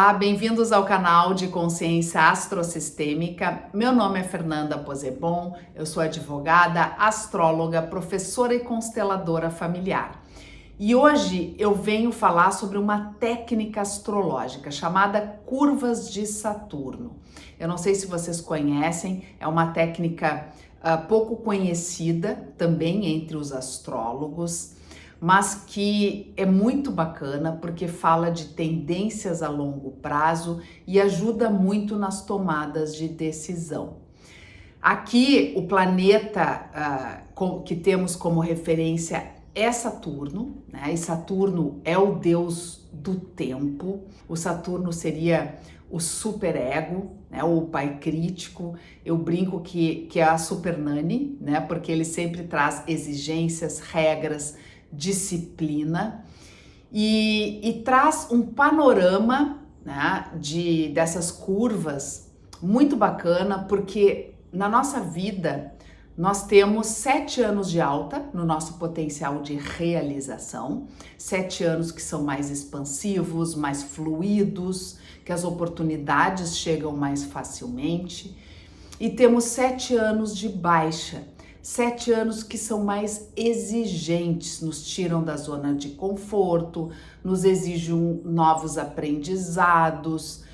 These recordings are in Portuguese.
Olá, bem-vindos ao canal de Consciência Astrosistêmica. Meu nome é Fernanda Possebon, eu sou advogada, astróloga, professora e consteladora familiar. E hoje eu venho falar sobre uma técnica astrológica chamada curvas de Saturno. Eu não sei se vocês conhecem, é uma técnica pouco conhecida também entre os astrólogos, mas que é muito bacana porque fala de tendências a longo prazo e ajuda muito nas tomadas de decisão. Aqui o planeta que temos como referência é Saturno, né? E Saturno é o deus do tempo. O Saturno seria o superego, né? O pai crítico. Eu brinco que é a super nani, né? Porque ele sempre traz exigências, regras, disciplina e traz um panorama, né, dessas curvas muito bacana, porque na nossa vida nós temos 7 anos de alta no nosso potencial de realização, 7 anos que são mais expansivos, mais fluidos, que as oportunidades chegam mais facilmente, e temos 7 anos de baixa, 7 anos que são mais exigentes, nos tiram da zona de conforto, nos exigem novos aprendizados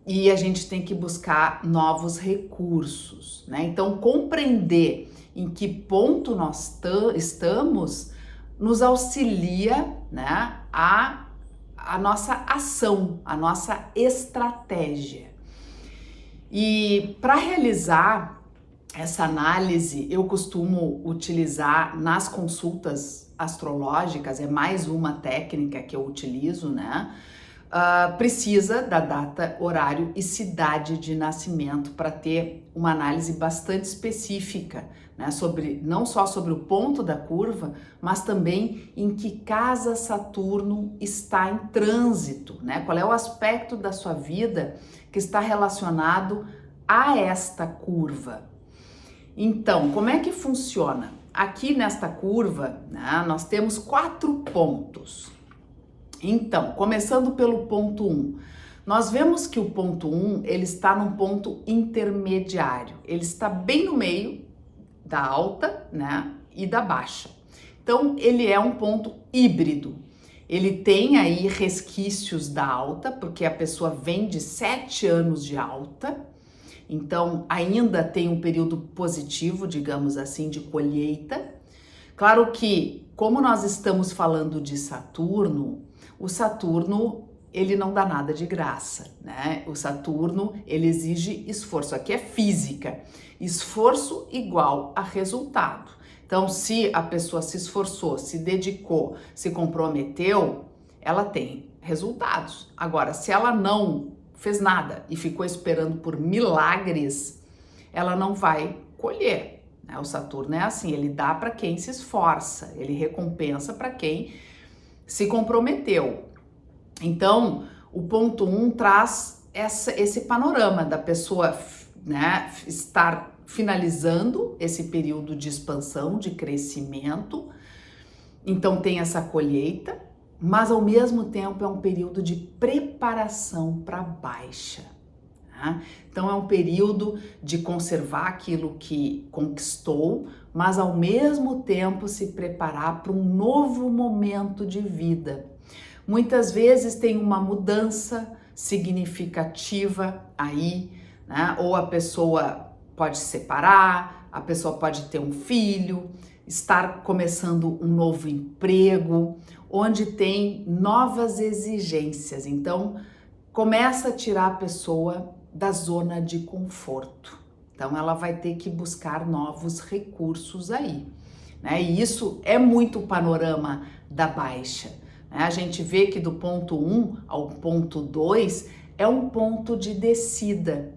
e a gente tem que buscar novos recursos, né? Então, compreender em que ponto nós estamos nos auxilia, né, a nossa ação, a nossa estratégia. E para realizar essa análise, eu costumo utilizar nas consultas astrológicas, é mais uma técnica que eu utilizo, né? Precisa da data, horário e cidade de nascimento para ter uma análise bastante específica, né? Não só sobre o ponto da curva, mas também em que casa Saturno está em trânsito, né? Qual é o aspecto da sua vida que está relacionado a esta curva. Então, como é que funciona? Aqui nesta curva, né, nós temos 4 pontos. Então, começando pelo ponto 1, nós vemos que o ponto 1, ele está num ponto intermediário. Ele está bem no meio da alta, né, e da baixa. Então, ele é um ponto híbrido. Ele tem aí resquícios da alta, porque a pessoa vem de 7 anos de alta. Então, ainda tem um período positivo, digamos assim, de colheita. Claro que, como nós estamos falando de Saturno, o Saturno, ele não dá nada de graça, né? O Saturno, ele exige esforço. Aqui é física. Esforço igual a resultado. Então, se a pessoa se esforçou, se dedicou, se comprometeu, ela tem resultados. Agora, se ela não fez nada e ficou esperando por milagres, ela não vai colher, né? O Saturno é assim, ele dá para quem se esforça, ele recompensa para quem se comprometeu. Então, o ponto 1 traz esse panorama da pessoa, né, estar finalizando esse período de expansão, de crescimento. Então, tem essa colheita, mas ao mesmo tempo é um período de preparação para baixa. Tá? Então é um período de conservar aquilo que conquistou, mas ao mesmo tempo se preparar para um novo momento de vida. Muitas vezes tem uma mudança significativa aí, né? Ou a pessoa pode se separar, a pessoa pode ter um filho, estar começando um novo emprego, onde tem novas exigências. Então, começa a tirar a pessoa da zona de conforto. Então, ela vai ter que buscar novos recursos aí, né? E isso é muito o panorama da baixa, né? A gente vê que do ponto 1 ao ponto 2 é um ponto de descida.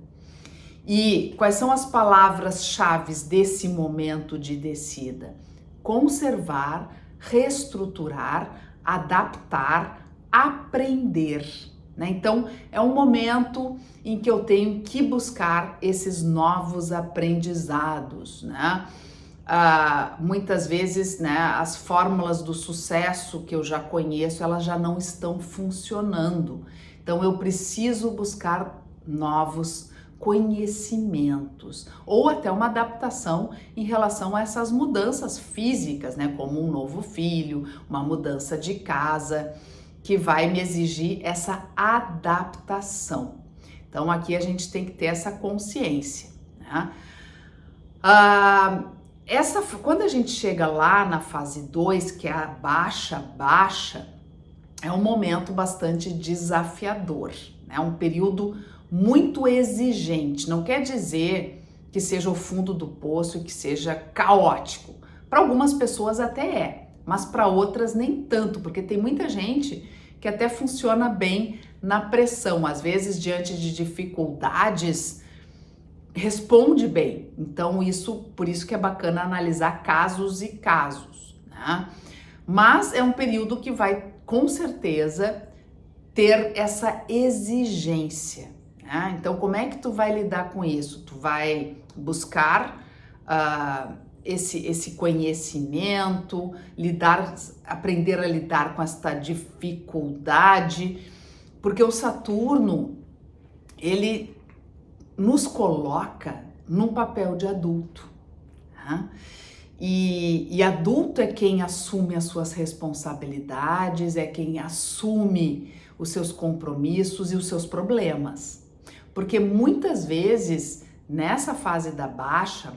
E quais são as palavras-chave desse momento de descida? Conservar, reestruturar, adaptar, aprender, né? Então, é um momento em que eu tenho que buscar esses novos aprendizados, né? muitas vezes, né, as fórmulas do sucesso que eu já conheço, elas já não estão funcionando. Então eu preciso buscar novos conhecimentos ou até uma adaptação em relação a essas mudanças físicas, né, como um novo filho, uma mudança de casa, que vai me exigir essa adaptação. Então aqui a gente tem que ter essa consciência, né? Quando a gente chega lá na fase 2, que é a baixa, é um momento bastante desafiador, né? Um período muito exigente. Não quer dizer que seja o fundo do poço e que seja caótico. Para algumas pessoas até é, mas para outras nem tanto, porque tem muita gente que até funciona bem na pressão, às vezes diante de dificuldades, responde bem. Então por isso que é bacana analisar casos e casos, né? Mas é um período que vai com certeza ter essa exigência, né? Então como é que tu vai lidar com isso? Tu vai buscar esse conhecimento, aprender a lidar com esta dificuldade, porque o Saturno, ele nos coloca num papel de adulto, tá? E adulto é quem assume as suas responsabilidades, é quem assume os seus compromissos e os seus problemas. Porque muitas vezes, nessa fase da baixa,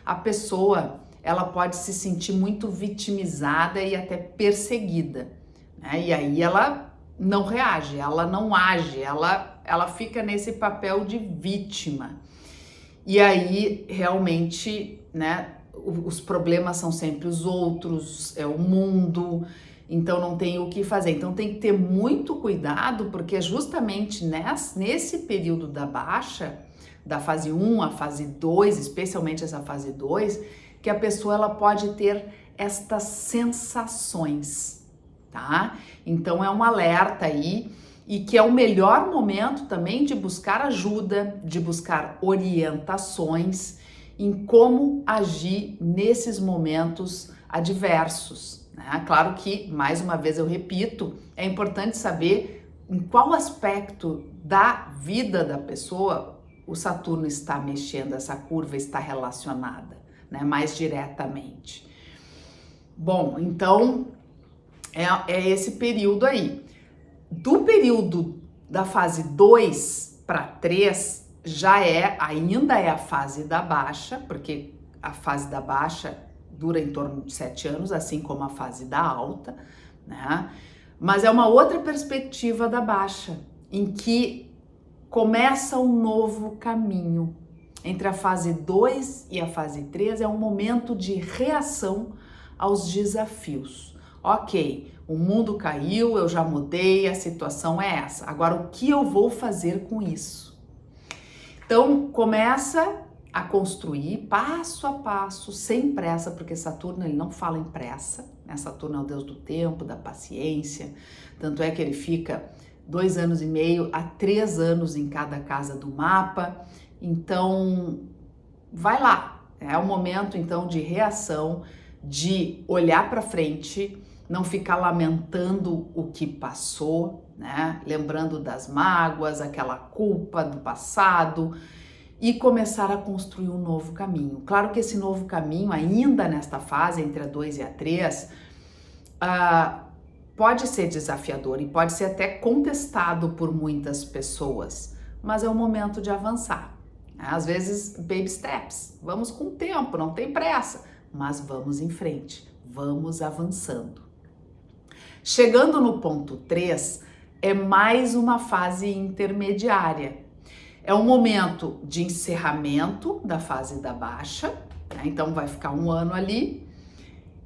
a pessoa, ela pode se sentir muito vitimizada e até perseguida, né? E aí ela não reage, ela não age, ela fica nesse papel de vítima. E aí, realmente, né, os problemas são sempre os outros, é o mundo, então não tem o que fazer. Então tem que ter muito cuidado, porque é justamente nesse período da baixa, da fase 1 à fase 2, especialmente essa fase 2, que a pessoa ela pode ter estas sensações, tá? Então é um alerta aí, e que é o melhor momento também de buscar ajuda, de buscar orientações em como agir nesses momentos adversos, né? Claro que, mais uma vez eu repito, é importante saber em qual aspecto da vida da pessoa o Saturno está mexendo, essa curva está relacionada, né, mais diretamente. Bom, então é esse período aí. Do período da fase 2 para 3, ainda é a fase da baixa, porque a fase da baixa dura em torno de 7 anos, assim como a fase da alta, né? Mas é uma outra perspectiva da baixa, em que começa um novo caminho. Entre a fase 2 e a fase 3 é um momento de reação aos desafios. Ok, o mundo caiu, eu já mudei, a situação é essa. Agora, o que eu vou fazer com isso? Então, começa a construir passo a passo, sem pressa, porque Saturno ele não fala em pressa, né? Saturno é o deus do tempo, da paciência, tanto é que ele fica 2 anos e meio a 3 anos em cada casa do mapa. Então, vai lá, é o momento então de reação, de olhar para frente, não ficar lamentando o que passou, né? Lembrando das mágoas, aquela culpa do passado, e começar a construir um novo caminho. Claro que esse novo caminho, ainda nesta fase, entre a 2 e a 3, pode ser desafiador e pode ser até contestado por muitas pessoas, mas é o momento de avançar. Às vezes, baby steps, vamos com o tempo, não tem pressa, mas vamos em frente, vamos avançando. Chegando no ponto 3, é mais uma fase intermediária. É um momento de encerramento da fase da baixa, né? Então vai ficar 1 ano ali,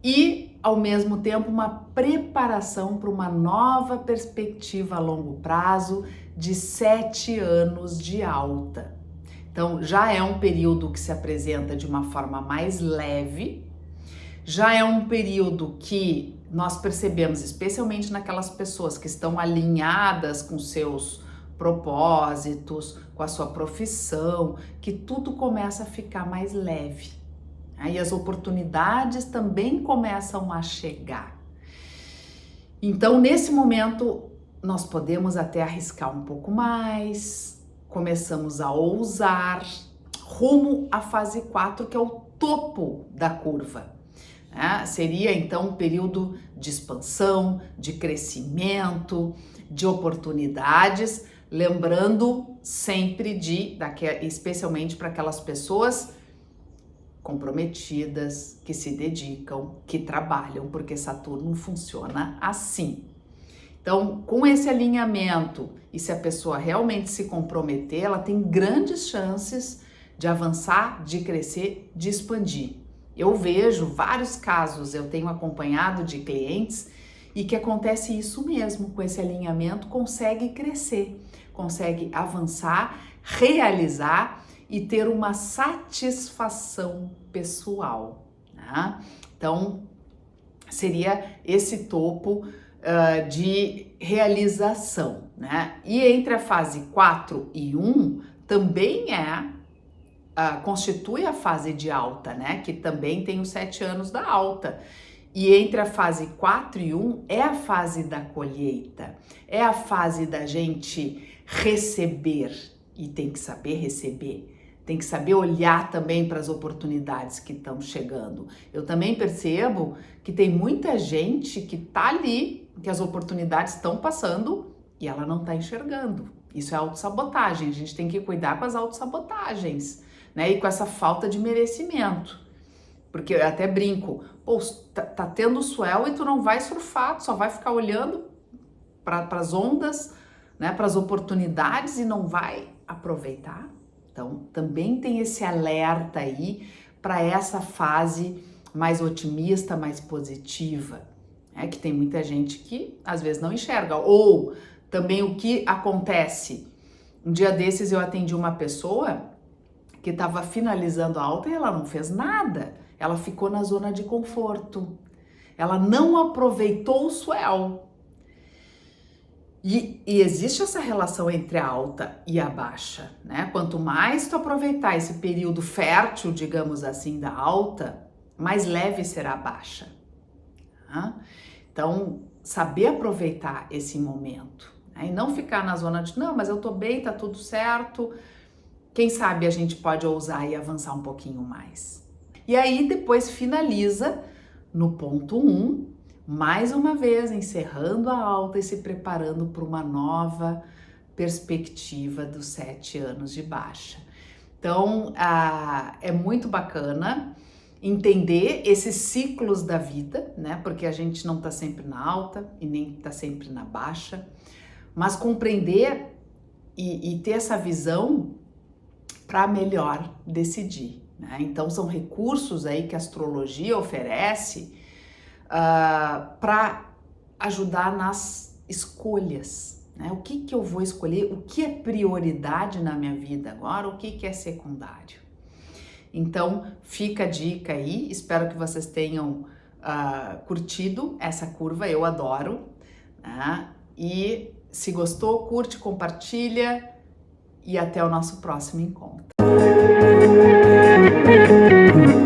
e ao mesmo tempo uma preparação para uma nova perspectiva a longo prazo de 7 anos de alta. Então já é um período que se apresenta de uma forma mais leve, já é um período que nós percebemos, especialmente naquelas pessoas que estão alinhadas com seus propósitos, com a sua profissão, que tudo começa a ficar mais leve, E as oportunidades também começam a chegar. Então, nesse momento, nós podemos até arriscar um pouco mais, começamos a ousar, rumo à fase 4, que é o topo da curva. Seria então um período de expansão, de crescimento, de oportunidades, lembrando sempre especialmente para aquelas pessoas comprometidas, que se dedicam, que trabalham, porque Saturno funciona assim. Então, com esse alinhamento, e se a pessoa realmente se comprometer, ela tem grandes chances de avançar, de crescer, de expandir. Eu vejo vários casos, eu tenho acompanhado de clientes e que acontece isso mesmo, com esse alinhamento consegue crescer, consegue avançar, realizar e ter uma satisfação pessoal, né? Então, seria esse topo de realização, né? E entre a fase 4 e 1 também constitui a fase de alta, né? Que também tem os 7 anos da alta. E entre a fase 4 e 1 é a fase da colheita, é a fase da gente receber, e tem que saber receber. Tem que saber olhar também para as oportunidades que estão chegando. Eu também percebo que tem muita gente que tá ali, que as oportunidades estão passando e ela não tá enxergando. Isso é autossabotagem. A gente tem que cuidar com as autossabotagens, né? E com essa falta de merecimento. Porque eu até brinco, pô, tá tendo swell e tu não vai surfar, tu só vai ficar olhando para as ondas, né? Para as oportunidades e não vai aproveitar. Então, também tem esse alerta aí para essa fase mais otimista, mais positiva, né? Que tem muita gente que às vezes não enxerga. Ou também o que acontece, um dia desses eu atendi uma pessoa que estava finalizando a alta e ela não fez nada, ela ficou na zona de conforto, ela não aproveitou o swell. E existe essa relação entre a alta e a baixa, né? Quanto mais tu aproveitar esse período fértil, digamos assim, da alta, mais leve será a baixa. Tá? Então, saber aproveitar esse momento, né? E não ficar na zona de, não, mas eu tô bem, tá tudo certo. Quem sabe a gente pode ousar e avançar um pouquinho mais. E aí, depois finaliza no ponto 1, mais uma vez, encerrando a alta e se preparando para uma nova perspectiva dos 7 anos de baixa. Então, é muito bacana entender esses ciclos da vida, né? Porque a gente não está sempre na alta e nem está sempre na baixa, mas compreender e ter essa visão para melhor decidir, né? Então, são recursos aí que a astrologia oferece para ajudar nas escolhas, né? O que eu vou escolher, o que é prioridade na minha vida agora, o que é secundário. Então, fica a dica aí, espero que vocês tenham curtido essa curva, eu adoro, né? E se gostou, curte, compartilha e até o nosso próximo encontro.